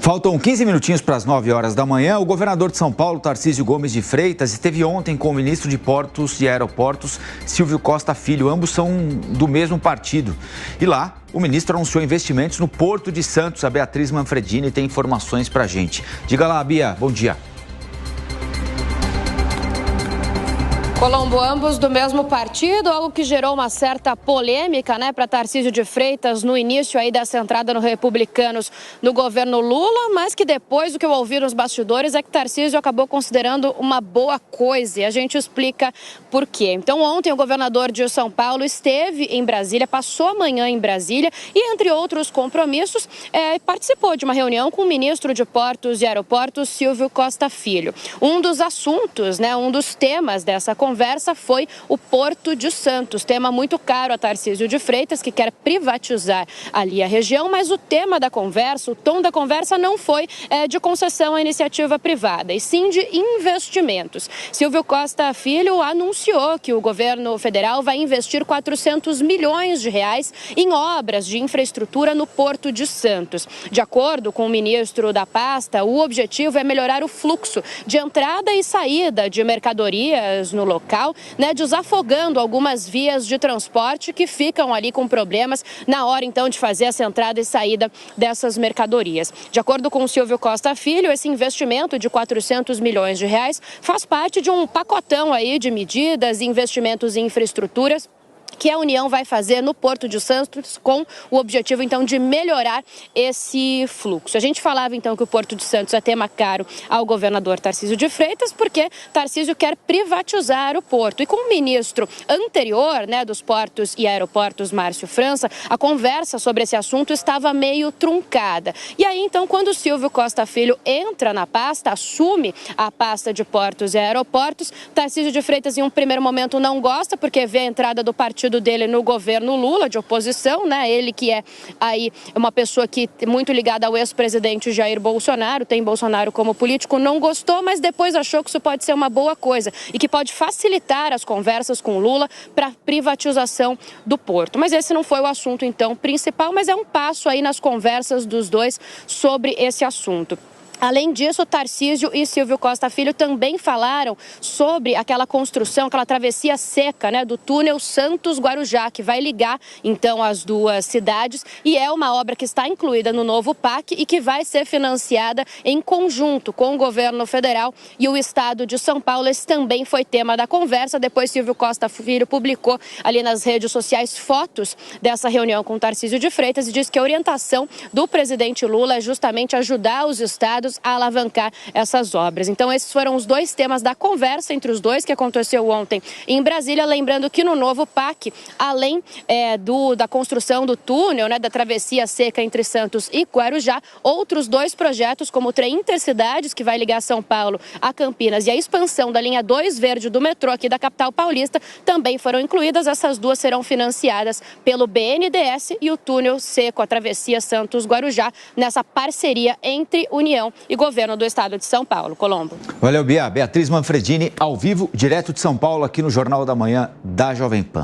Faltam 15 minutinhos para as 9 horas da manhã. O governador de São Paulo, Tarcísio Gomes de Freitas, esteve ontem com o ministro de Portos e Aeroportos, Silvio Costa Filho. Ambos são do mesmo partido. E lá, o ministro anunciou investimentos no Porto de Santos. A Beatriz Manfredini tem informações para a gente. Diga lá, Bia. Bom dia. Colombo, ambos do mesmo partido, algo que gerou uma certa polêmica, para Tarcísio de Freitas no início aí dessa entrada no Republicanos no governo Lula, mas que depois o que eu ouvi nos bastidores é que Tarcísio acabou considerando uma boa coisa e a gente explica por quê. Então ontem o governador de São Paulo esteve em Brasília, passou a manhã em Brasília e entre outros compromissos participou de uma reunião com o ministro de Portos e Aeroportos, Silvio Costa Filho. Um dos assuntos, um dos temas dessa conversa foi o Porto de Santos, tema muito caro a Tarcísio de Freitas, que quer privatizar ali a região, mas o tema da conversa, o tom da conversa não foi de concessão à iniciativa privada, e sim de investimentos. Silvio Costa Filho anunciou que o governo federal vai investir 400 milhões de reais em obras de infraestrutura no Porto de Santos. De acordo com o ministro da pasta, o objetivo é melhorar o fluxo de entrada e saída de mercadorias no local, desafogando algumas vias de transporte que ficam ali com problemas na hora, então, de fazer essa entrada e saída dessas mercadorias. De acordo com o Silvio Costa Filho, esse investimento de 400 milhões de reais faz parte de um pacotão aí de medidas e investimentos em infraestruturas que a União vai fazer no Porto de Santos com o objetivo, então, de melhorar esse fluxo. A gente falava, então, que o Porto de Santos é tema caro ao governador Tarcísio de Freitas, porque Tarcísio quer privatizar o porto. E com o ministro anterior, dos Portos e Aeroportos, Márcio França, a conversa sobre esse assunto estava meio truncada. E aí, então, quando o Silvio Costa Filho entra na pasta, assume a pasta de Portos e Aeroportos, Tarcísio de Freitas, em um primeiro momento, não gosta, porque vê a entrada do partido dele no governo Lula, de oposição, ele que é aí uma pessoa que é muito ligada ao ex-presidente Jair Bolsonaro, tem Bolsonaro como político, não gostou, mas depois achou que isso pode ser uma boa coisa e que pode facilitar as conversas com Lula para privatização do porto. Mas esse não foi o assunto, então, principal, mas é um passo aí nas conversas dos dois sobre esse assunto. Além disso, Tarcísio e Silvio Costa Filho também falaram sobre aquela construção, aquela travessia seca, do túnel Santos-Guarujá, que vai ligar, então, as duas cidades, e é uma obra que está incluída no novo PAC e que vai ser financiada em conjunto com o governo federal e o estado de São Paulo. Esse também foi tema da conversa. Depois, Silvio Costa Filho publicou ali nas redes sociais fotos dessa reunião com Tarcísio de Freitas e disse que a orientação do presidente Lula é justamente ajudar os estados a alavancar essas obras. Então, esses foram os dois temas da conversa entre os dois que aconteceu ontem em Brasília. Lembrando que no novo PAC, além da construção do túnel, da travessia seca entre Santos e Guarujá, outros dois projetos, como o trem Intercidades, que vai ligar São Paulo a Campinas, e a expansão da linha 2 verde do metrô aqui da capital paulista, também foram incluídas. Essas duas serão financiadas pelo BNDES e o túnel seco, a travessia Santos-Guarujá, nessa parceria entre União e governo do estado de São Paulo. Colombo. Valeu, Bia. Beatriz Manfredini, ao vivo, direto de São Paulo, aqui no Jornal da Manhã da Jovem Pan.